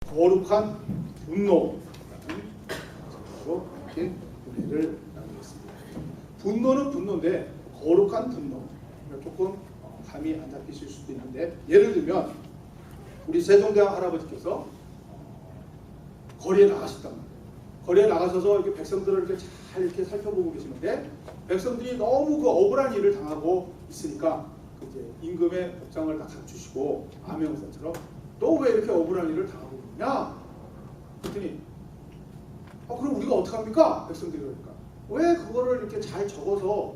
거룩한 분노 이렇게 우리를 나누겠습니다. 분노는 분노인데 거룩한 분노 조금 감이 안 잡히실 수도 있는데, 예를 들면 우리 세종대왕 할아버지께서 거리에 나가셨단 말이에요. 거리에 나가셔서 이렇게 백성들을 이렇게 잘 이렇게 살펴보고 계시는데, 백성들이 너무 그 억울한 일을 당하고 있으니까 이제 임금의 복장을 다 갖추시고 암행어사처럼 또 왜 이렇게 억울한 일을 당하고 있냐? 그랬더니 그럼 우리가 어떡합니까? 백성들이 그러니까 왜 그거를 이렇게 잘 적어서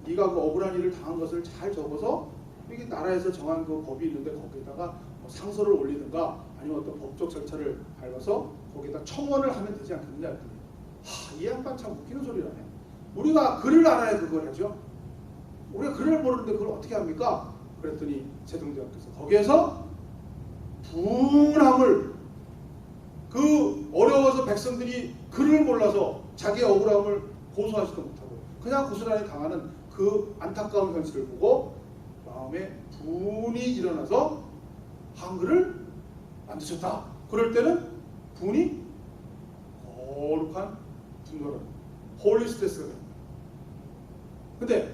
네가 그 억울한 일을 당한 것을 잘 적어서 이게 나라에서 정한 그 법이 있는데 거기에다가 뭐 상소를 올리든가 아니면 어떤 법적 절차를 밟아서 거기에다 청원을 하면 되지 않겠느냐 했더니 이 양반 참 웃기는 소리라네. 우리가 글을 알아야 그걸 하죠. 우리가 글을 모르는데 그걸 어떻게 합니까? 그랬더니 세종대왕께서 거기에서 분함을, 그 어려워서 백성들이 글을 몰라서 자기의 억울함을 고소하지도 못하고 그냥 고스란히 당하는 그 안타까운 현실을 보고 마음에 분이 일어나서 한글을 만드셨다. 그럴 때는 분이 거룩한 분노를, 홀리 스트레스가 됩니다. 근데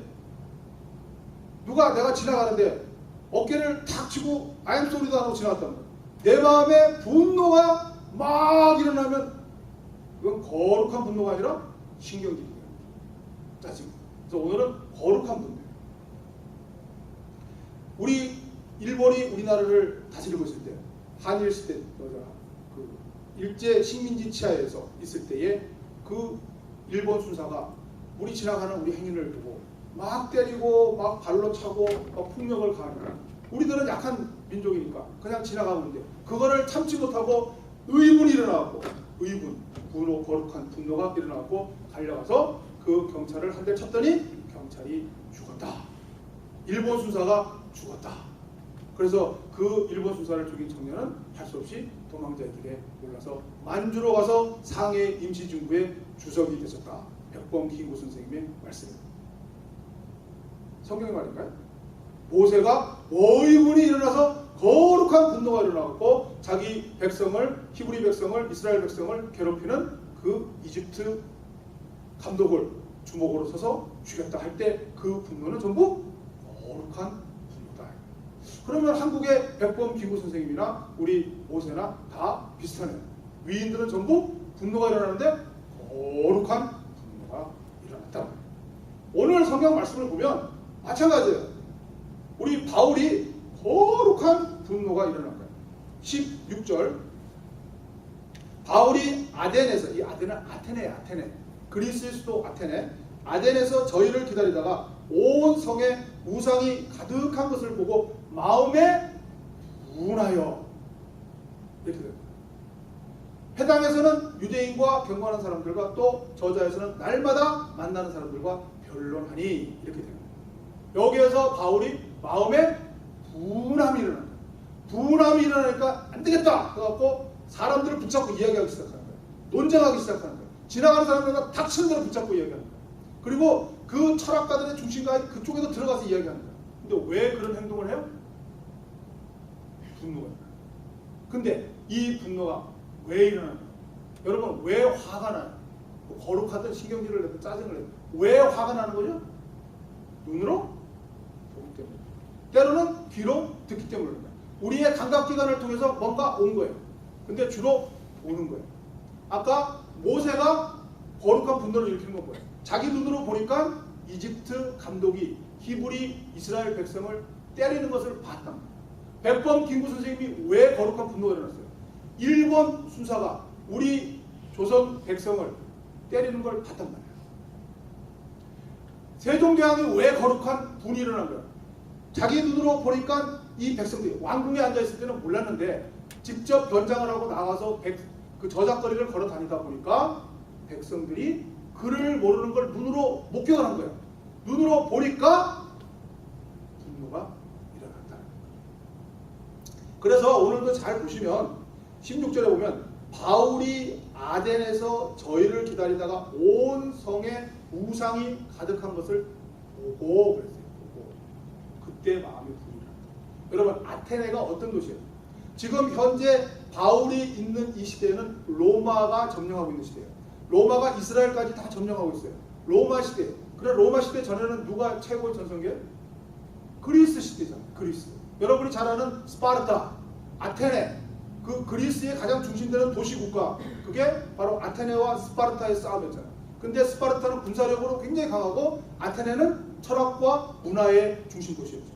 누가 내가 지나가는데 어깨를 탁 치고 아임 소리도 안 하고 지나갔단 말이야. 내 마음에 분노가 막 일어나면 그건 거룩한 분노가 아니라 신경질이에요. 짜증. 그래서 오늘은 거룩한 분노예요. 우리 일본이 우리나라를 다스리고 있을 때, 한일 시대 그 일제 식민지 치하에서 있을 때에 그 일본 순사가 우리 지나가는 우리 행인을 보고 막 때리고 막 발로 차고 막 폭력을 가하니까 우리들은 약한 민족이니까 그냥 지나가면 돼. 그거를 참지 못하고 의분이 일어나고, 의분, 분노, 거룩한 분노가 일어나고 달려가서 그 경찰을 한 대 쳤더니 경찰이 죽었다. 일본 순사가 죽었다. 그래서 그 일본 순사를 죽인 청년은 할 수 없이 도망자의 길에 올라서 만주로 가서 상해 임시중부의 주석이 되셨다. 백범 김구 선생님의 말씀입니다. 성경의 말인가요? 모세가 의분이 일어나서 거룩한 분노가 일어나고 자기 백성을, 히브리 백성을, 이스라엘 백성을 괴롭히는 그 이집트 감독을 주먹으로 서서 죽였다 할 때 그 분노는 전부 거룩한 분노다. 그러면 한국의 백범 김구 선생님이나 우리 모세나 다 비슷하네요. 위인들은 전부 분노가 일어나는데 거룩한 분노가 일어났다. 오늘 성경 말씀을 보면 마찬가지예요. 우리 바울이 거룩한 분노가 일어난 거예요. 16절 바울이 아덴에서, 이 아덴은 아테네야. 아테네, 그리스의 수도 아테네, 아덴에서 저희를 기다리다가 온 성에 우상이 가득한 것을 보고 마음에 분하여, 이렇게 됩니다. 해당에서는 유대인과 경건한 사람들과 또 저자에서는 날마다 만나는 사람들과 변론하니, 이렇게 됩니다. 여기에서 바울이 마음에 분함이 일어난다. 분함이 일어나니까 안 되겠다 해갖고 사람들을 붙잡고 이야기하기 시작하는 거예요. 논쟁하기 시작하는 거예요. 지나가는 사람들과 닥치는 대로 붙잡고 이야기하는 거예요. 그리고 그 철학가들의 중심가인 그쪽에서 들어가서 이야기하는 거예요. 근데 왜 그런 행동을 해요? 분노가 일어나요. 근데 이 분노가 왜 일어나요? 여러분, 왜 화가 나요? 거룩하든 신경질을 내든 짜증을 내든 왜 화가 나는 거죠? 눈으로 보기 때문에, 때로는 귀로 듣기 때문에 그런 거예요. 우리의 감각기관을 통해서 뭔가 온 거예요. 근데 주로 보는 거예요. 아까 모세가 거룩한 분노를 일으키는 건 뭐예요? 자기 눈으로 보니까 이집트 감독이 히브리 이스라엘 백성을 때리는 것을 봤단 말이에요. 백범 김구 선생님이 왜 거룩한 분노가 일어났어요? 일본 순사가 우리 조선 백성을 때리는 걸 봤단 말이에요. 세종대왕이 왜 거룩한 분이 일어난 거예요? 자기 눈으로 보니까 이 백성들이 왕궁에 앉아있을 때는 몰랐는데 직접 변장을 하고 나와서 그 저작거리를 걸어 다니다 보니까 백성들이 글을 모르는 걸 눈으로 목격을 한 거예요. 눈으로 보니까 분노가 일어났다는 거예요. 그래서 오늘도 잘 보시면 16절에 보면 바울이 아덴에서 저희를 기다리다가 온 성에 우상이 가득한 것을 보고 그랬어요. 보고. 그때 마음이 분이 일어났다. 여러분, 아테네가 어떤 도시예요? 지금 현재 바울이 있는 이 시대에는 로마가 점령하고 있는 시대예요. 로마가 이스라엘까지 다 점령하고 있어요. 로마 시대. 그래 로마 시대 전에는 누가 최고의 전성기예요? 그리스 시대잖아요. 그리스. 여러분이 잘 아는 스파르타, 아테네. 그 그리스의 가장 중심되는 도시 국가. 그게 바로 아테네와 스파르타의 싸움이었잖아요. 근데 스파르타는 군사력으로 굉장히 강하고 아테네는 철학과 문화의 중심 도시였죠.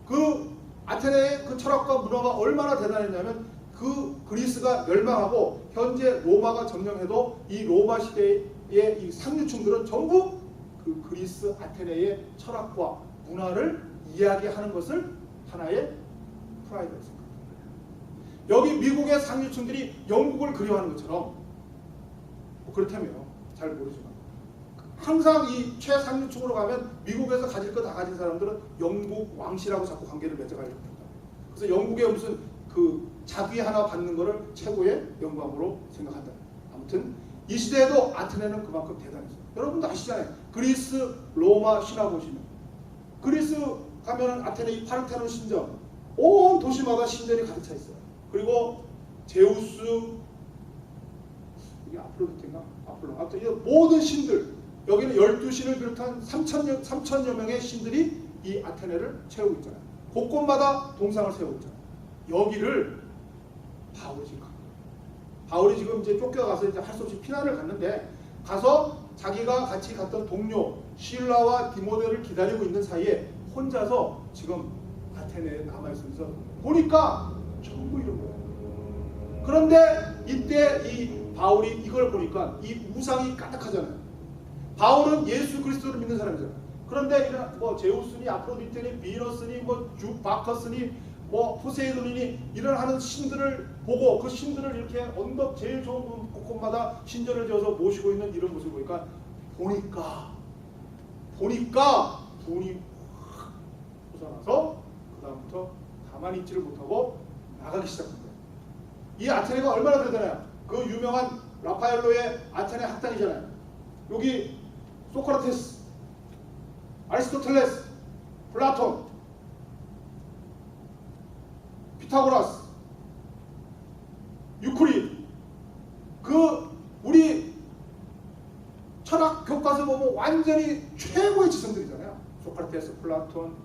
그 아테네의 그 철학과 문화가 얼마나 대단했냐면 그 그리스가 멸망하고 현재 로마가 점령해도 이 로마 시대의 이 상류층들은 전부 그 그리스 아테네의 철학과 문화를 이야기하는 것을 하나의 프라이드라고 생각합니다. 여기 미국의 상류층들이 영국을 그리워하는 것처럼 뭐 그렇다면 잘 모르지만 항상 이 최상류층으로 가면 미국에서 가질 거 다 가진 사람들은 영국 왕실하고 자꾸 관계를 맺어가려고 합니다. 그래서 영국의 무슨 그 자귀 하나 받는 거를 최고의 영광으로 생각한다. 아무튼 이 시대에도 아테네는 그만큼 대단했어요. 여러분도 아시잖아요. 그리스 로마 신화 보시면 그리스 가면은 아테네 이 파르테논 신전 온 도시마다 신전이 가득 차 있어요. 그리고 제우스 이게 아폴로인가? 아폴로. 아무튼 이 모든 신들 여기는 12신을 비롯한 3천여 명의 신들이 이 아테네를 채우고 있잖아요. 곳곳마다 동상을 세우고 있잖아요. 여기를 바울이 지금 바울이 지금 이제 쫓겨가서 이제 할 수 없이 피난을 갔는데 가서 자기가 같이 갔던 동료 실라와 디모데를 기다리고 있는 사이에 혼자서 지금 아테네에 남아있으면서 보니까 전부 이런 거예요. 그런데 이때 이 바울이 이걸 보니까 이 우상이 까딱하잖아요. 바울은 예수 그리스도를 믿는 사람이잖아요. 그런데 이런 뭐 제우스니 아프로디테니 비너스니 뭐 바커스니 뭐 포세이돈이니 이런 하는 신들을 보고 그 신들을 이렇게 언덕 제일 좋은 곳곳마다 신전을 지어서 모시고 있는 이런 모습을 보니까 분이 확 솟아나서 그 다음부터 가만히 있지를 못하고 나가기 시작한 거예요. 이 아테네가 얼마나 대단해요. 그 유명한 라파엘로의 아테네 학당이잖아요. 여기 소크라테스, 아리스토텔레스, 플라톤, 피타고라스, 유클리드, 그 우리 철학 교과서 보면 완전히 최고의 지성들이잖아요. 소크라테스, 플라톤,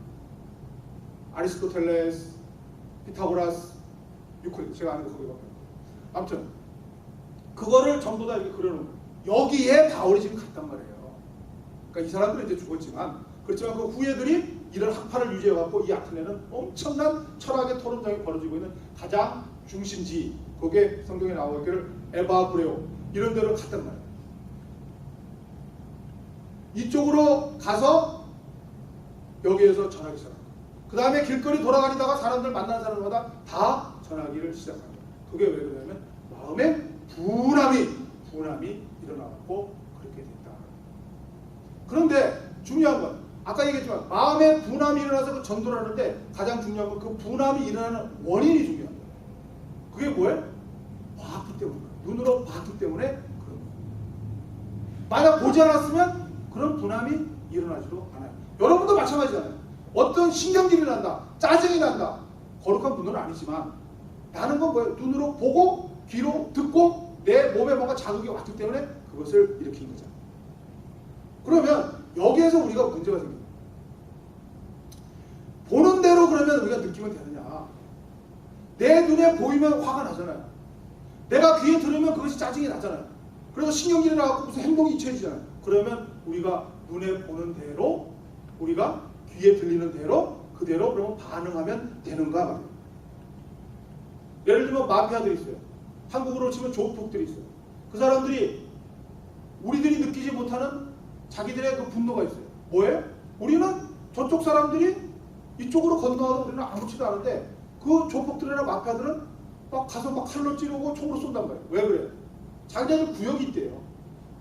아리스토텔레스, 피타고라스, 유클리드. 제가 아는 거 거기 가면. 아무튼 그거를 전부 다 이렇게 그려놓은 거예요. 여기에 바울이 지금 갔단 말이에요. 그러니까 이 사람들은 이제 죽었지만 그렇지만 그 후예들이 이런 학파를 유지해갖고 이 아테네는 엄청난 철학의 토론장이 벌어지고 있는 가장 중심지, 그게 성경에 나와 있기를 에바브레오 이런 데로 갔단 말이에요. 이쪽으로 가서 여기에서 전하기 시작합니다. 그 다음에 길거리 돌아다니다가 사람들 만나는 사람마다 다 전하기를 시작합니다. 그게 왜 그러냐면 마음에 분함이 일어나고 그렇게 됐다. 그런데 중요한 건 아까 얘기했지만 마음에 분함이 일어나서 그 전도를 하는데 가장 중요한 건 그 분함이 일어나는 원인이 중요한 거예요. 그게 뭐예요? 봤기 때문에. 눈으로 봤기 때문에 그런 거예요. 만약 보지 않았으면 그런 분함이 일어나지도 않아요. 여러분도 마찬가지잖아요. 어떤 신경질이 난다, 짜증이 난다. 거룩한 분들은 아니지만 나는 건 뭐예요? 눈으로 보고 귀로 듣고 내 몸에 뭔가 자극이 왔기 때문에 그것을 일으킨 거잖아요. 그러면 여기에서 우리가 문제가 생깁니다. 보는 대로 그러면 우리가 느끼면 되느냐? 내 눈에 보이면 화가 나잖아요. 내가 귀에 들으면 그것이 짜증이 나잖아요. 그래서 신경질이 나고 무슨 행동이 취해지잖아요. 그러면 우리가 눈에 보는 대로, 우리가 귀에 들리는 대로 그대로 그러면 반응하면 되는가 말이에요. 예를 들면 마피아들이 있어요. 한국으로 치면 조폭들이 있어요. 그 사람들이 우리들이 느끼지 못하는 자기들의 그 분노가 있어요. 뭐예요? 우리는 저쪽 사람들이 이쪽으로 건너와도 우리는 아무렇지도 않은데 그 조폭들이나 마피아들은 막 가서 막 칼로 찌르고 총으로 쏜단 말이에요. 왜 그래요? 자기네들 구역이 있대요.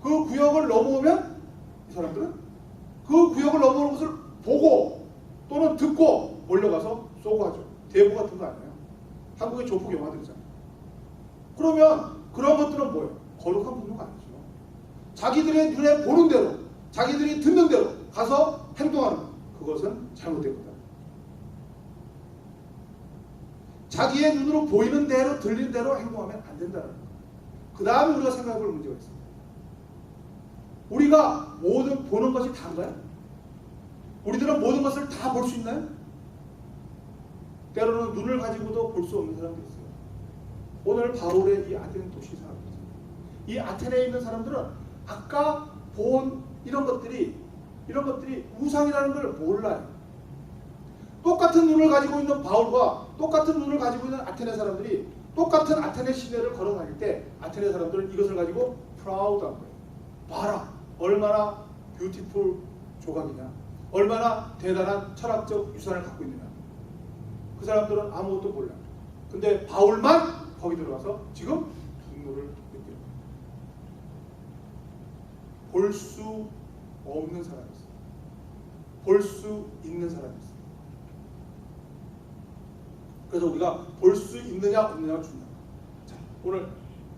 그 구역을 넘어오면 이 사람들은 그 구역을 넘어오는 것을 보고 또는 듣고 몰려가서 쏘고 하죠. 대부 같은 거 아니에요. 한국의 조폭 영화들이잖아요. 그러면 그런 것들은 뭐예요? 거룩한 분노가 아니죠. 자기들의 눈에 보는 대로, 자기들이 듣는 대로 가서 행동하는 것, 그것은 잘못된 거다. 자기의 눈으로 보이는 대로 들리는 대로 행동하면 안 된다는 거예요. 그 다음에 우리가 생각해 볼 문제가 있습니다. 우리가 모든 보는 것이 다인가요? 우리들은 모든 것을 다 볼 수 있나요? 때로는 눈을 가지고도 볼 수 없는 사람도 있어요. 오늘 바울의 이 아테네 도시 사람들, 이 아테네에 있는 사람들은 아까 본 이런 것들이 우상이라는 걸 몰라요. 똑같은 눈을 가지고 있는 바울과 똑같은 눈을 가지고 있는 아테네 사람들이 똑같은 아테네 시내를 걸어 다닐 때 아테네 사람들은 이것을 가지고 프라우드한 거예요. 봐라, 얼마나 뷰티풀 조각이냐, 얼마나 대단한 철학적 유산을 갖고 있느냐. 그 사람들은 아무것도 몰라요. 근데 바울만 거기 들어가서 지금 분노를 느끼는 거예요. 볼 수 없는 사람이 있어요. 볼 수 있는 사람이 있어요. 그래서 우리가 볼 수 있느냐 없느냐가 중요합니다. 자, 오늘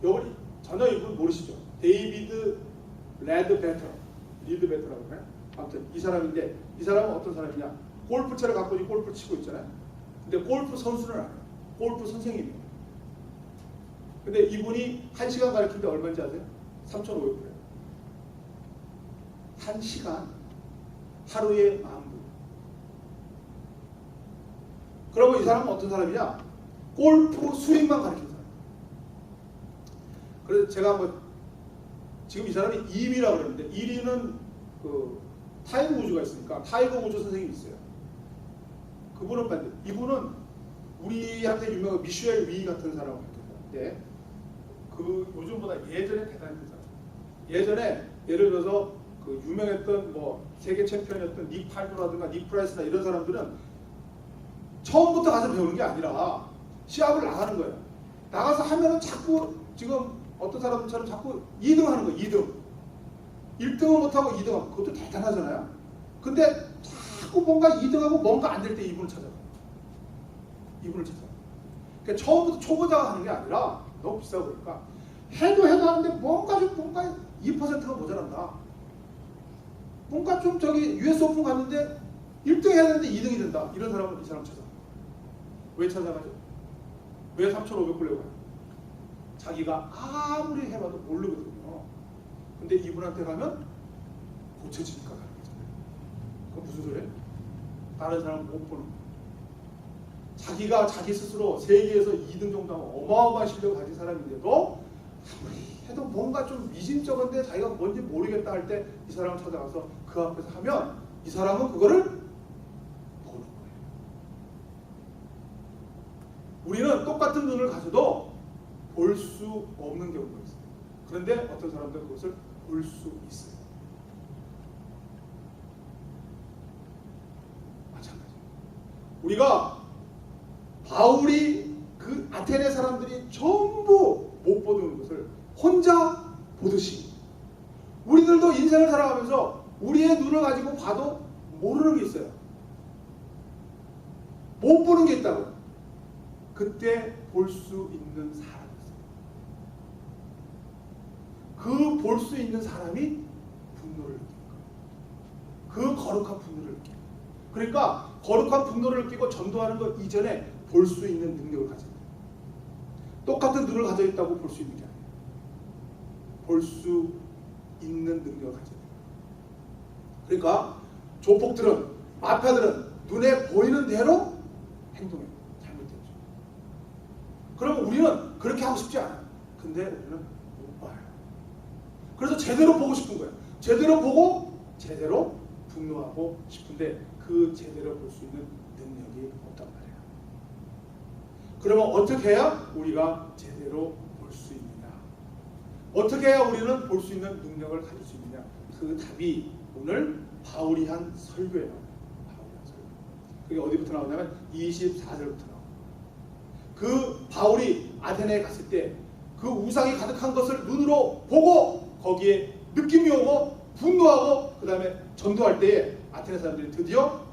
여러분이 전혀 이분 모르시죠? 데이비드 리드베터라고 그래요. 아무튼 이 사람인데, 이 사람은 어떤 사람이냐? 골프채를 갖고 골프를 치고 있잖아요. 근데 골프 선수는 아니에요. 골프 선생님이에요. 근데 이분이 1시간 가르치는데 얼마인지 아세요? 3,500불이에요. 1시간 하루에 10,000불. 그러면 이 사람은 어떤 사람이냐? 골프 스윙만 가르치는 사람. 그래서 제가 한번, 지금 이 사람이 2위라고 그러는데 1위는 그 타이거 우즈가 있으니까 타이거 우즈 선생님이 있어요. 그분은 반대. 이분은 우리한테 유명한 미셸 위 같은 사람을 네. 그 요즘보다 예전에 대단했던 사람. 예전에 예를 들어서 그 유명했던 뭐 세계 챔피언이었던 닉 팔도라든가 닉 프라이스나 이런 사람들은 처음부터 가서 배우는 게 아니라 시합을 나가는 거예요. 나가서 하면은 자꾸 지금 어떤 사람들처럼 자꾸 2등 하는 거예요. 2등. 1등은 못하고 2등하고. 그것도 대단하잖아요. 근데 자꾸 뭔가 2등하고 뭔가 안 될 때 이분을 찾아가요. 이분을 찾아가요. 그러니까 처음부터 초보자가 하는 게 아니라 너무 비싸고 그러니까 해도 하는데 뭔가 2%가 모자란다. 뭔가 좀 저기 US 오픈 갔는데 1등 해야 되는데 2등이 된다. 이런 사람은 이 사람 찾아가요. 왜 찾아가죠? 왜 3,500불 내고 가요? 자기가 아무리 해봐도 모르거든요. 근데 이분한테 가면 고쳐지니까 가는 거잖아요. 그건 무슨 소리예요? 다른 사람은 못 보는 거예요. 자기가 자기 스스로 세계에서 2등 정도 하면 어마어마한 실력을 가진 사람인데도 아무리 해도 뭔가 좀 미심쩍은데 자기가 뭔지 모르겠다 할 때 이 사람을 찾아가서 그 앞에서 하면 이 사람은 그거를 보는 거예요. 우리는 똑같은 눈을 가져도 볼 수 없는 경우가 있어요. 그런데 어떤 사람들은 그것을 볼 수 있어요. 마찬가지예요. 우리가 바울이 그 아테네 사람들이 전부 못 보는 것을 혼자 보듯이 우리들도 인생을 살아가면서 우리의 눈을 가지고 봐도 모르는 게 있어요. 못 보는 게 있다고. 그때 볼 수 있는 사람이 있어요. 그 볼 수 있는 사람이 분노를 느끼는 거예요. 그 거룩한 분노를 느끼는 거예요. 그러니까 거룩한 분노를 느끼고 전도하는 것 이전에 볼 수 있는 능력을 가져야 돼요. 똑같은 눈을 가져 있다고 볼 수 있는 게 아니에요. 볼 수 있는 능력을 가져야 돼요. 그러니까 조폭들은, 마피아들은 눈에 보이는 대로 행동해요. 잘못됐죠. 그러면 우리는 그렇게 하고 싶지 않아요. 근데 우리는 못 봐요. 그래서 제대로 보고 싶은 거예요. 제대로 보고 제대로 분노하고 싶은데 그 제대로 볼 수 있는 능력이 없단 말이에요. 그러면 어떻게 해야 우리가 제대로 볼 수 있느냐? 어떻게 해야 우리는 볼 수 있는 능력을 가질 수 있느냐? 그 답이 오늘 바울이 한 설교에 나와요. 바울이 한 설교. 그게 어디부터 나오냐면 24절부터 나와요. 그 바울이 아테네에 갔을 때 그 우상이 가득한 것을 눈으로 보고 거기에 느낌이 오고 분노하고 그 다음에 전도할 때에 아테네 사람들이 드디어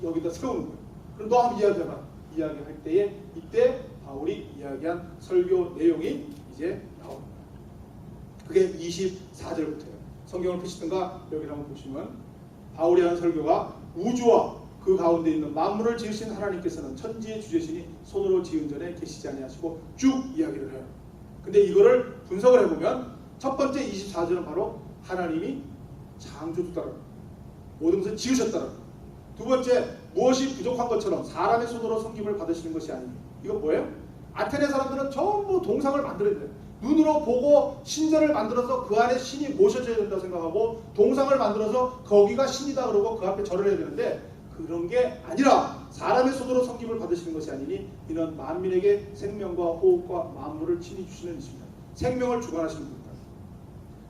여기다 세우는 거예요. 그럼 너 한번 이야기해봐. 이야기할 때에 이때 바울이 이야기한 설교 내용이 이제 나오는 거예요. 그게 24절부터예요. 성경을 펴시든가 여기 한번 보시면 바울이 하는 설교가 우주와 그 그 가운데 있는 만물을 지으신 하나님께서는 천지의 주제신이 손으로 지은 전에 계시지 아니하시고 쭉 이야기를 해요. 근데 이거를 분석을 해보면 첫 번째 24절은 바로 하나님이 창조주다라는 모든 것을 지으셨다라는 두 번째 무엇이 부족한 것처럼 사람의 손으로 섬김을 받으시는 것이 아니니 이건 뭐예요? 아테네 사람들은 전부 동상을 만들어야 돼요. 눈으로 보고 신전을 만들어서 그 안에 신이 모셔져야 된다고 생각하고 동상을 만들어서 거기가 신이다 그러고 그 앞에 절을 해야 되는데 그런 게 아니라 사람의 손으로 섬김을 받으시는 것이 아니니 이는 만민에게 생명과 호흡과 만물을 친히 주시는 이십니다. 생명을 주관하시는 분입니다.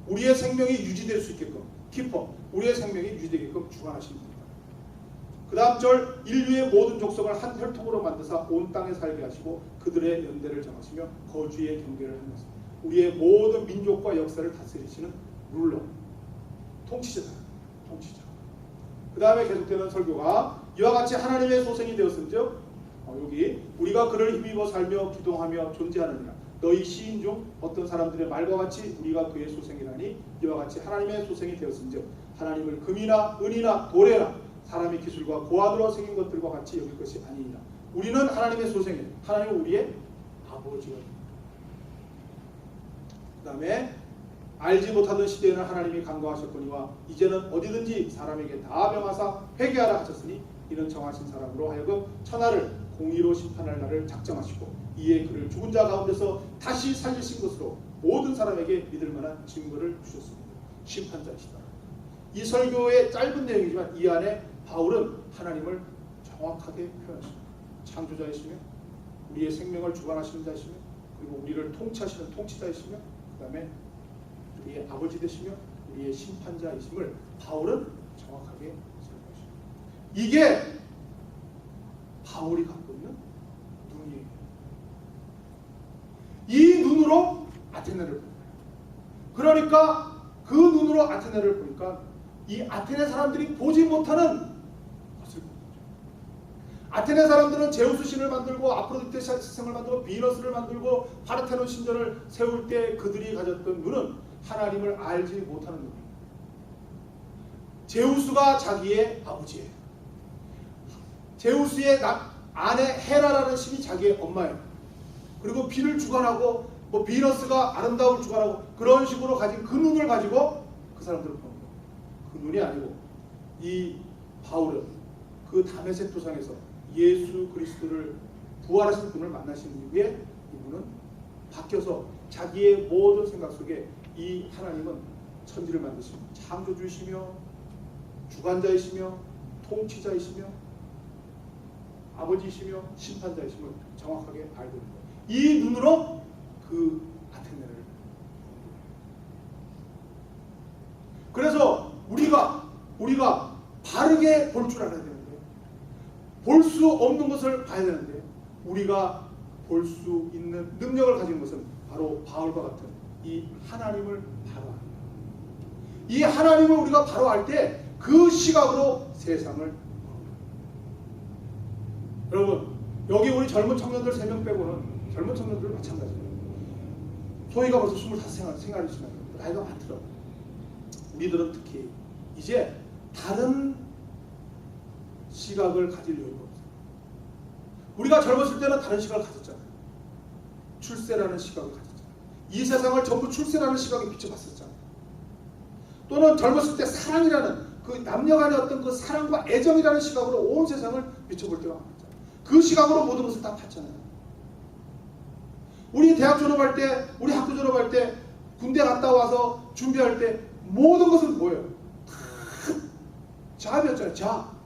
우리의 생명이 유지될 수 있게끔 키퍼, 우리의 생명이 유지되게끔 주관하시는 분입니다. 그 다음 절 인류의 모든 족속을 한 혈통으로 만드사 온 땅에 살게 하시고 그들의 연대를 정하시며 거주의 경계를 하면서 우리의 모든 민족과 역사를 다스리시는 룰러, 통치자다. 통치자. 그 다음에 계속되는 설교가 이와 같이 하나님의 소생이 되었은즉 여기 우리가 그를 힘입어 살며 기동하며 존재하느니라. 너희 시인 중 어떤 사람들의 말과 같이 우리가 그의 소생이라니 이와 같이 하나님의 소생이 되었은즉 하나님을 금이나 은이나 도래나 사람의 기술과 고안으로 생긴 것들과 같이 여길 것이 아니니라. 우리는 하나님의 소생이에요. 하나님은 우리의 아버지가. 그 다음에 알지 못하던 시대에는 하나님이 간과하셨거니와 이제는 어디든지 사람에게 다 명하사 회개하라 하셨으니 이는 정하신 사람으로 하여금 천하를 공의로 심판할 날을 작정하시고 이에 그를 죽은 자 가운데서 다시 살리신 것으로 모든 사람에게 믿을 만한 증거를 주셨습니다. 심판자이시다. 이 설교의 짧은 내용이지만 이 안에 바울은 하나님을 정확하게 표현했습니다. 창조자이시며 우리의 생명을 주관하시는 자이시며 그리고 우리를 통치하시는 통치자이시며 그 다음에 우리의 아버지 되시며 우리의 심판자이심을 바울은 정확하게 설명하십니다. 이게 바울이 갖고 있는 눈이에요. 이 눈으로 아테네를 본 거예요. 그러니까 그 눈으로 아테네를 보니까 이 아테네 사람들이 보지 못하는 것을 본 거죠. 아테네 사람들은 제우스 신을 만들고 아프로디테 신을 만들고 비너스를 만들고 파르테논 신전을 세울 때 그들이 가졌던 눈은 하나님을 알지 못하는 눈이에요. 제우스가 자기의 아버지예요. 제우스의 아내 헤라라는 신이 자기의 엄마예요. 그리고 비를 주관하고 뭐 비너스가 아름다움을 주관하고 그런 식으로 가진 그 눈을 가지고 그 사람들을 보는 거예요. 그 눈이 아니고 이 바울은 그 다메섹 도상에서 예수 그리스도를 부활하신 분을 만나신 이후에 이분은 바뀌어서 자기의 모든 생각 속에 이 하나님은 천지를 만드신 창조주이시며 주관자이시며 통치자이시며 아버지이시며 심판자이심을 정확하게 알고 있는 거예요. 이 눈으로 그 아테네를 보는 거예요. 그래서 우리가 바르게 볼 줄 알아야 되는데 볼 수 없는 것을 봐야 되는데 우리가 볼 수 있는 능력을 가진 것은 바로 바울과 같은 이 하나님을 바로 아는 거예요. 이 하나님을 우리가 바로 알 때 그 시각으로 세상을 보는 거예요. 여러분 여기 우리 젊은 청년들 3명 빼고는 젊은 청년들 마찬가지예요. 소희가 벌써 25생활이 지나요. 나이가 많더라고요. 우리들은 특히 이제 다른 시각을 가질 여유가 없어요. 우리가 젊었을 때는 다른 시각을 가졌잖아요. 출세라는 시각을 가졌잖아요. 이 세상을 전부 출세라는 시각에 비춰봤었잖아요. 또는 젊었을 때 사랑이라는 그 남녀간의 어떤 그 사랑과 애정이라는 시각으로 온 세상을 비춰볼 때가 많았잖아요. 그 시각으로 모든 것을 다 봤잖아요. 우리 대학 졸업할 때, 우리 학교 졸업할 때, 군대 갔다 와서 준비할 때 모든 것은 뭐예요? 다 자업이었잖아요. 자업.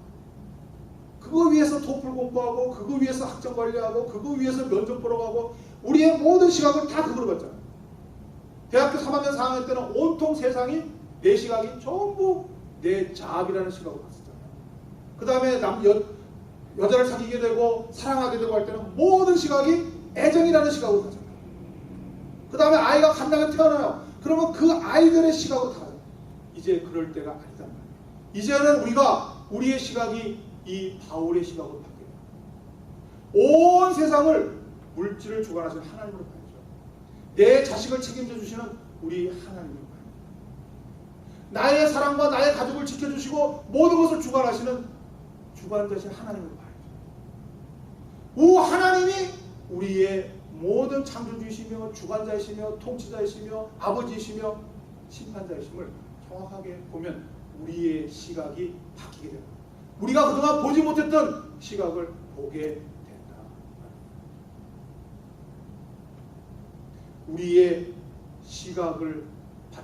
그거 위해서 토플 공부하고 그거 위해서 학점 관리하고 그거 위해서 면접 보러 가고 우리의 모든 시각을 다 그거로 봤잖아요. 대학교 3학년 4학년 때는 온통 세상이 내 시각이 전부 내 자업이라는 시각으로 봤었잖아요. 그 다음에 여자를 사귀게 되고 사랑하게 되고 할 때는 모든 시각이 애정이라는 시각으로 가잖아요. 그 다음에 아이가 간당에 태어나요. 그러면 그 아이들의 시각으로 가요. 이제 그럴 때가 아니단 말이에요. 이제는 우리의 시각이 이 바울의 시각으로 바뀌어요. 온 세상을 물질을 주관하시는 하나님으로 봐야죠. 내 자식을 책임져 주시는 우리 하나님으로 봐야죠. 나의 사랑과 나의 가족을 지켜주시고 모든 것을 주관하시는 주관자신 하나님을 봐야죠. 오 하나님이 우리의 모든 창조주이시며 주관자이시며 통치자이시며 아버지이시며 심판자이심을 정확하게 보면 우리의 시각이 바뀌게 됩니다. 우리가 그동안 보지 못했던 시각을 보게 된다. 우리의 시각을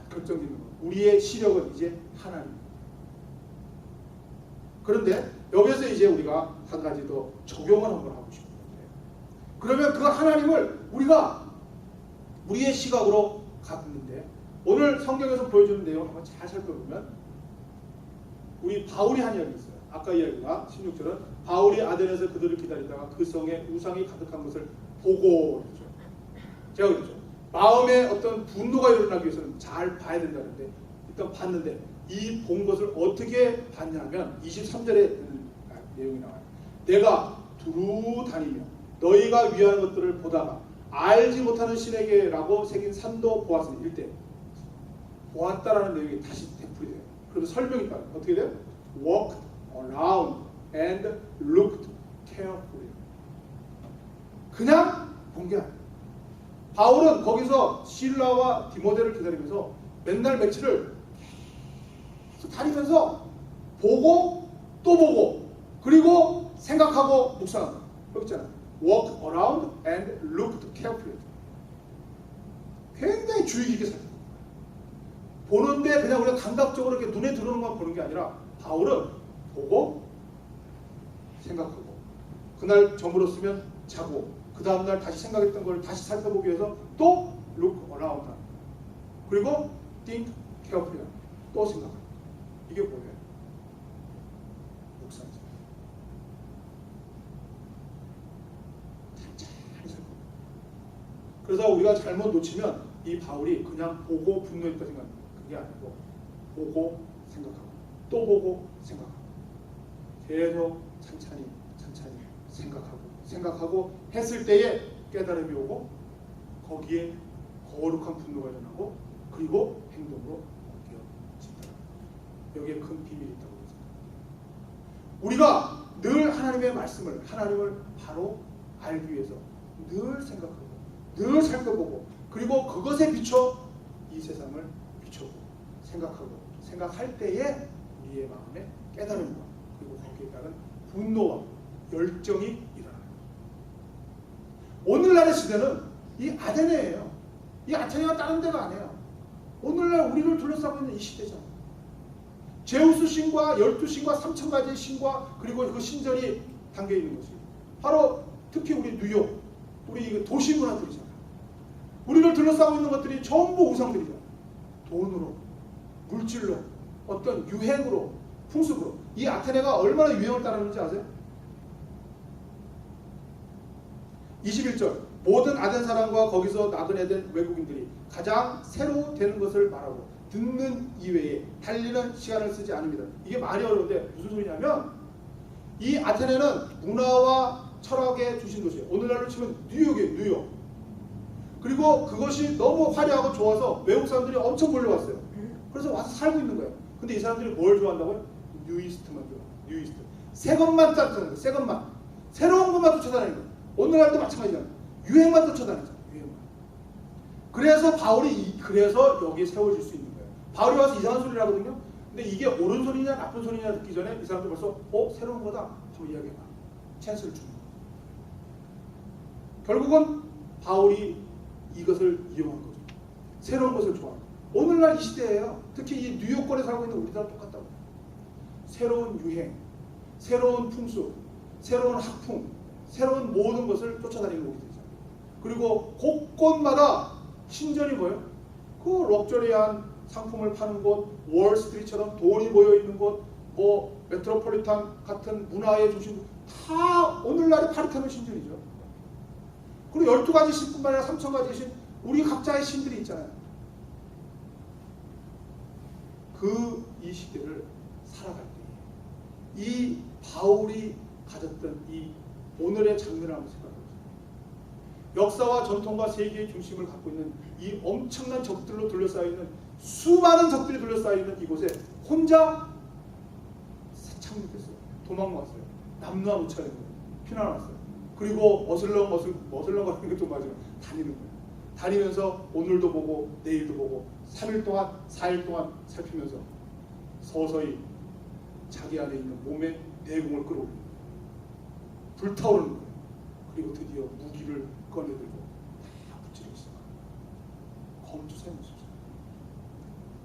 결정짓는 것, 우리의 시력은 이제 하나님입니다. 그런데 여기서 이제 우리가 한 가지 더 적용을 한번 하고 싶은데, 그러면 그 하나님을 우리가 우리의 시각으로 갖는데, 오늘 성경에서 보여주는 내용 한번 잘 살펴보면 우리 바울이 한 이야기 있어요. 아까 이야기가 16절은 바울이 아덴에서 그들을 기다리다가 그 성에 우상이 가득한 것을 보고 그랬죠. 제가 그랬죠. 마음에 어떤 분노가 일어나기 위해서는 잘 봐야 된다는데, 일단 봤는데 이 본 것을 어떻게 봤냐면 23절에 내용이 나와요. 내가 두루 다니며 너희가 위하는 것들을 보다가 알지 못하는 신에게라고 새긴 산도 보았으니, 일대 보았다라는 내용이 다시 되풀이 돼요. 그래서 설명이 따라 어떻게 돼요? Walked around and looked carefully. 그냥 본 게 아니에요. 바울은 거기서 실라와 디모데를 기다리면서 맨날 며칠을 계속 다니면서 보고 또 보고 그리고 생각하고 묵상하고, 여기 있잖아요. Walked around and looked carefully. 굉장히 주의 깊게 살펴요. 보는데 그냥 우리가 감각적으로 이렇게 눈에 들어오는 것만 보는 게 아니라 바울은 보고 생각하고, 그날 저물었으면 자고, 그 다음날 다시 생각했던 걸 다시 살펴보기 위해서 또 look around, 그리고 think carefully, 또 생각하고. 이게 뭐예요? 묵상이죠. 천천히 살펴보고. 그래서 우리가 잘못 놓치면 이 바울이 그냥 보고 분노했다 생각합니다. 그게 아니고 보고 생각하고 또 보고 생각하고 계속 천천히 생각하고 했을 때에 깨달음이 오고 거기에 거룩한 분노가 일어나고 그리고 행동으로 옮겨진다. 여기에 큰 비밀이 있다고 생각합니다. 우리가 늘 하나님의 말씀을, 하나님을 바로 알기 위해서 늘 생각하고 늘 살펴보고 그리고 그것에 비춰 이 세상을 비춰보고 생각할 때에 우리의 마음에 깨달음과 그리고 거기에 따른 분노와 열정이 일어나요. 오늘날의 시대는 이 아테네예요. 이 아테네가 다른 데가 아니에요. 오늘날 우리를 둘러싸고 있는 이 시대잖아요. 제우스 신과 12신과 3000가지의 신과 그리고 그 신전이 담겨 있는 것이 바로 특히 우리 뉴욕, 우리 도시 문화들이잖아요. 우리를 둘러싸고 있는 것들이 전부 우상들이잖아요. 돈으로, 물질로, 어떤 유행으로, 풍습으로. 이 아테네가 얼마나 유행을 따르는지 아세요? 21절 모든 아덴 사람과 거기서 나그네된 외국인들이 가장 새로 되는 것을 말하고 듣는 이외에 달리는 시간을 쓰지 않습니다. 이게 말이 어려운데 무슨 소리냐면 이 아테네는 문화와 철학의 중심 도시예요. 오늘날로 치면 뉴욕이에요. 뉴욕. 그리고 그것이 너무 화려하고 좋아서 외국 사람들이 엄청 몰려왔어요. 그래서 와서 살고 있는 거예요. 근데 이 사람들이 뭘 좋아한다고요? 뉴이스트만 좋아해요. 뉴이스트. 새 것만 쫓아다니는 거예요. 새 것만. 새로운 것만 쫓아다니는 거예요. 오늘날도 마찬가지잖아요. 유행만 쫓아다니죠. 유행만. 그래서 바울이 그래서 여기에 세워질 수 있는 거예요. 바울이 와서 이상한 소리를 하거든요. 근데 이게 옳은 소리냐 나쁜 소리냐 듣기 전에 이 사람들 벌써 새로운 거다. 한번 이야기해봐. 찬스를 주는 거예요. 결국은 바울이 이것을 이용한 거죠. 새로운 것을 좋아하는 거예요. 오늘날 이 시대예요. 특히 이 뉴욕권에 살고 있는 우리랑 똑같다고. 새로운 유행, 새로운 풍습, 새로운 학풍, 새로운 모든 것을 쫓아다니는 우리들이죠. 그리고 곳곳마다 신전이 뭐예요? 그 럭셔리한 상품을 파는 곳, 월스트리트처럼 돈이 모여있는 곳, 뭐 메트로폴리탄 같은 문화의 중심, 다 오늘날의 파리타노 신전이죠. 그리고 12가지 신뿐만 아니라 3000가지 신, 우리 각자의 신들이 있잖아요. 이 시대를 살아갈 때 이 바울이 가졌던 이 오늘의 장면을 한번 생각해보세요. 역사와 전통과 세계의 중심을 갖고 있는 이 엄청난 적들로 둘러싸여있는 수많은 적들이 둘러싸여있는 이곳에 혼자 착륙했어요. 도망갔어요. 남루한 우차에 피난 왔어요. 그리고 어슬렁거리는 게 좀 맞아요. 다니는 거예요. 다니면서 오늘도 보고 내일도 보고 3일 동안 4일 동안 살피면서 서서히 자기 안에 있는 몸의 내공을 끌어올리는 거예요. 불타오르는 거예요. 그리고 드디어 무기를 꺼내들고 다 붙이기 시작합니다. 검투사의 모습이죠.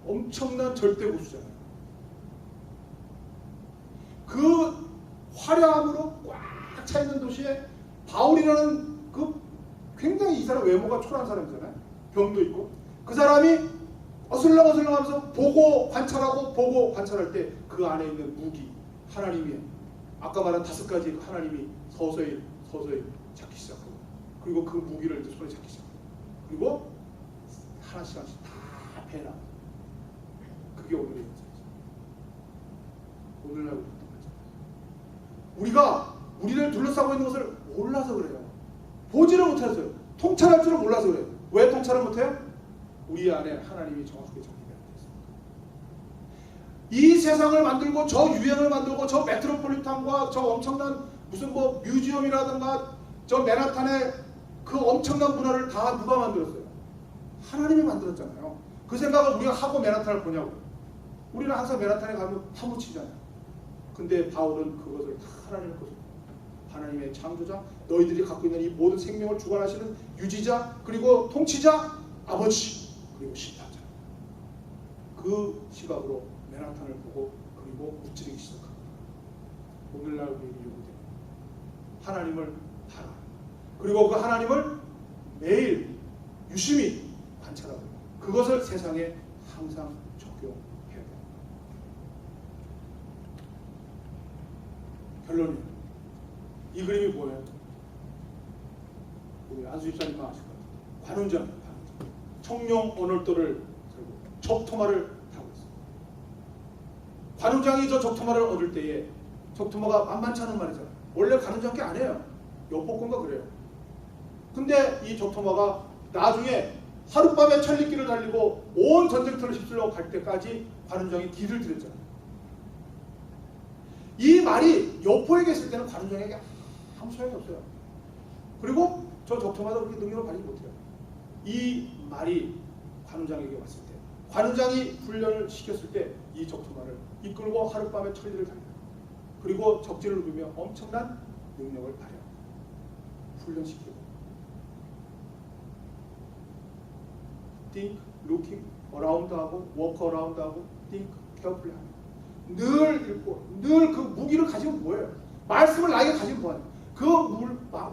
엄청난 절대 고수잖아요. 그 화려함으로 꽉 차있는 도시에 바울이라는 그 굉장히 이 사람 외모가 초라한 사람이잖아요. 병도 있고 그 사람이 어슬렁어슬렁하면서 보고 관찰하고 보고 관찰할 때 그 안에 있는 무기 하나님이 아까 말한 5가지 하나님이 서서히 잡기 시작하고 그리고 그 무기를 이제 손에 잡기 시작하고 그리고 하나씩 다 배나 그게 오늘의 인생이죠. 오늘날 우리가 우리를 둘러싸고 있는 것을 몰라서 그래요. 보지를 못해서요. 통찰할 줄을 몰라서 그래요. 왜 통찰을 못해요? 우리 안에 하나님이 정확하게 정리되어 있습니다. 이 세상을 만들고 저 유행을 만들고 저 메트로폴리탄과 저 엄청난 무슨 뭐 뮤지엄이라든가 저 맨하탄의 그 엄청난 문화를 다 누가 만들었어요? 하나님이 만들었잖아요. 그 생각을 우리가 하고 맨하탄을 보냐고. 우리는 항상 맨하탄에 가면 파묻히잖아요. 근데 바울은 그것을 다 하나님의 것으로 하나님의 창조자, 너희들이 갖고 있는 이 모든 생명을 주관하시는 유지자, 그리고 통치자, 아버지, 그리고 심판자. 그 시각으로 맨하탄을 보고 그리고 무찌르기 시작합니다. 오늘날 우리에게 요구됩니다. 하나님을 알아. 그리고 그 하나님을 매일 유심히 관찰하고 그것을 세상에 항상 적용해야 됩니다. 결론이에요. 이 그림이 뭐예요? 우리 안수집사님만 아실 것 같아요. 관운장, 청룡 오늘도를 들고 적토마를 타고 있어요. 관운장이 저 적토마를 얻을 때에 적토마가 만만치 않은 말이잖아요. 원래 관운장 게 아니에요. 여복권가 그래요. 근데 이 적토마가 나중에 하룻밤에 천리길을 달리고 온 전쟁터를 휩쓸러 갈 때까지 관운장이 길을 들였잖아요. 이 말이 여포에게 있을 때는 관운장에게 아무 소용이 없어요. 그리고 저 적토마도 그렇게 능력을 발휘 못해요. 이 말이 관운장에게 왔을 때 관운장이 훈련을 시켰을 때 이 적토마를 이끌고 하룻밤에 천리를 달려요. 그리고 적지를 누비며 엄청난 능력을 발휘합니다. 훈련시키고 think, looking, around 하고 walk around 하고 think, carefully 하고 늘 읽고 늘 그 무기를 가지면 뭐예요? 말씀을 나에게 가지면 뭐하냐? 그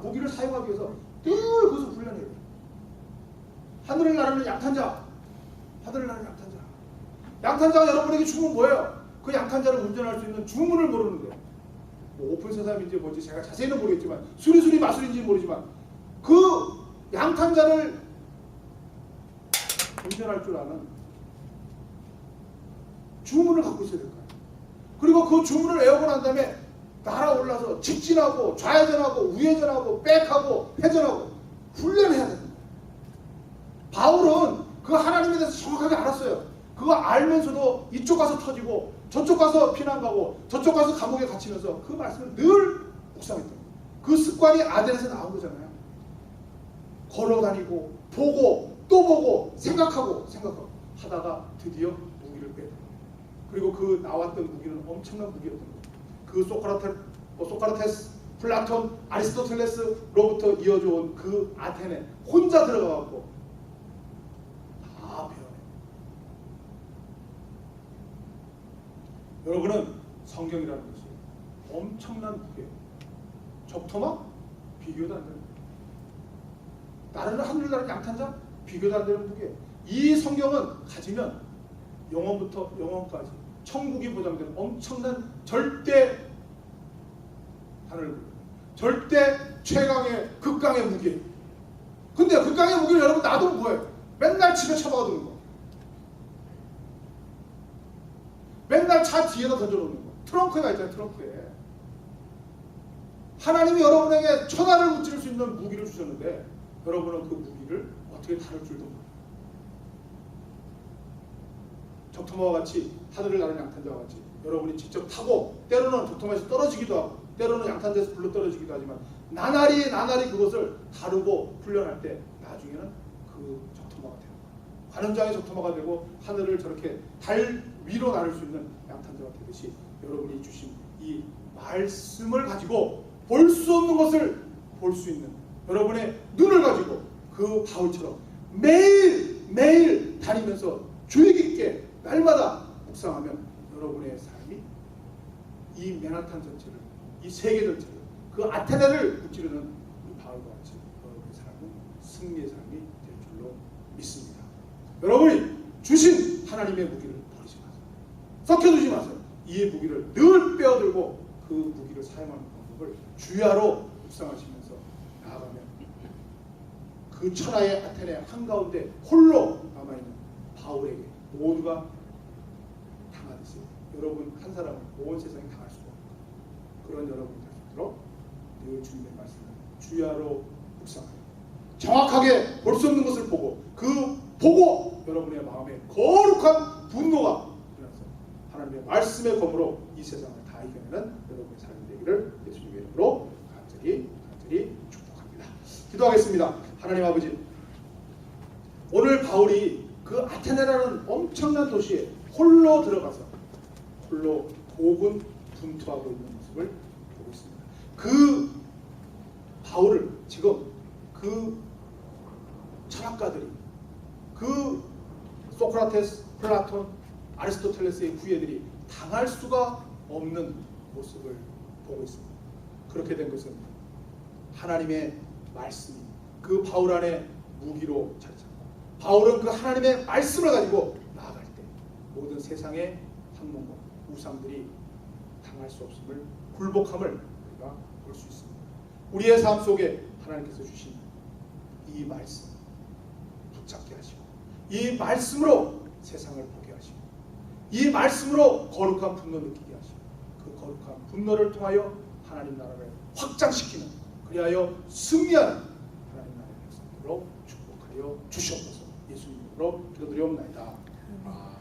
무기를 사용하기 위해서 늘 그것을 훈련해야 돼요. 하늘을 나르는 양탄자, 하늘을 나르는 양탄자. 양탄자가 여러분에게 주면 뭐예요? 그 양탄자를 운전할 수 있는 주문을 모르는데 뭐 오픈 세상인지 뭔지 제가 자세히는 모르겠지만 수리수리 마술인지는 모르지만 그 양탄자를 운전할 줄 아는 주문을 갖고 있어야 될 거예요. 그리고 그 주문을 외우고 난 다음에 날아올라서 직진하고 좌회전하고 우회전하고 백하고 회전하고 훈련해야 됩니다. 바울은 그 하나님에 대해서 정확하게 알았어요. 그거 알면서도 이쪽 가서 터지고 저쪽 가서 피난 가고 저쪽 가서 감옥에 갇히면서 그 말씀을 늘 묵상했던 거예요. 그 습관이 아덴에서 나온 거잖아요. 걸어다니고 보고 또 보고 생각하고 하다가 드디어 무기를 빼요. 그리고 그 나왔던 무기는 엄청난 무기였던 거예요. 그 소크라테스, 플라톤, 아리스토텔레스로부터 이어져 온 그 아테네 혼자 들어가갖고 다 배워내요. 여러분은 성경이라는 것이 엄청난 무게예요. 적토마? 비교도 안 되는 거예요. 나르는 하늘 나르는 양탄자? 비교도 안 되는 무게예요. 이 성경은 가지면 영원부터 영원까지 천국이 보장되는 엄청난 절대 하늘 절대 최강의 극강의 무기. 근데 극강의 무기를 여러분 놔두면 뭐예요? 맨날 집에 처박아두는 거. 맨날 차 뒤에다 던져놓는 거. 트렁크가 있잖아요. 트렁크에. 하나님이 여러분에게 천하를 무찌를 수 있는 무기를 주셨는데 여러분은 그 무기를 어떻게 다룰 줄도 몰라요. 적토마와 같이 하늘을 나는 양탄자와 같이 여러분이 직접 타고 때로는 적토마에서 떨어지기도 하고 때로는 양탄자에서 굴러 떨어지기도 하지만 나날이 그것을 다루고 훈련할 때 나중에는 그 적토마가 되는 거예요. 관원장의 적토마가 되고 하늘을 저렇게 달 위로 나를 수 있는 양탄자가 되듯이 여러분이 주신 이 말씀을 가지고 볼 수 없는 것을 볼 수 있는 여러분의 눈을 가지고 그 바울처럼 매일 다니면서 주의 깊게 날마다 묵상하면 여러분의 삶이 이 맨하탄 전체를 이 세계 전체를 그 아테네를 무찌르는 이 바울과 같이 여러분의 삶은 승리의 삶이 될 줄로 믿습니다. 여러분이 주신 하나님의 무기를 버리지 마세요. 썩혀두지 마세요. 이 무기를 늘 빼어들고 그 무기를 사용하는 방법을 주야로 묵상하시면서 나아가면 그 천하의 아테네 한가운데 홀로 남아있는 바울에게 모두가 당하듯이 여러분 한 사람은 온 세상에 당할 수가 없는 그런 여러분이 될 수 있도록 늘 주님의 말씀을 주야로 묵상하여 정확하게 볼 수 없는 것을 보고 보고 여러분의 마음에 거룩한 분노가 일어나서 하나님의 말씀의 검으로 이 세상을 다 이겨내는 여러분의 삶이 되기를 예수님의 이름으로 간절히 축복합니다. 기도하겠습니다. 하나님 아버지, 오늘 바울이 그 아테네라는 엄청난 도시에 홀로 들어가서 홀로 고군분투하고 있는 모습을 보고 있습니다. 그 바울을 지금 그 철학가들이 그 소크라테스, 플라톤, 아리스토텔레스의 후예들이 당할 수가 없는 모습을 보고 있습니다. 그렇게 된 것은 하나님의 말씀이 그 바울 안에 무기로 자리 잡고 바울은 그 하나님의 말씀을 가지고 나아갈 때 모든 세상의 학문과 우상들이 당할 수 없음을 굴복함을 우리가 볼 수 있습니다. 우리의 삶 속에 하나님께서 주신 이 말씀 붙잡게 하시고 이 말씀으로 세상을 보게 하시고 이 말씀으로 거룩한 분노 느끼게 하시고 그 거룩한 분노를 통하여 하나님 나라를 확장시키는 그리하여 승리하는 하나님 나라의 백성으로 축복하여 주시옵소서. 예수님으로 기도드리옵나이다. 아멘.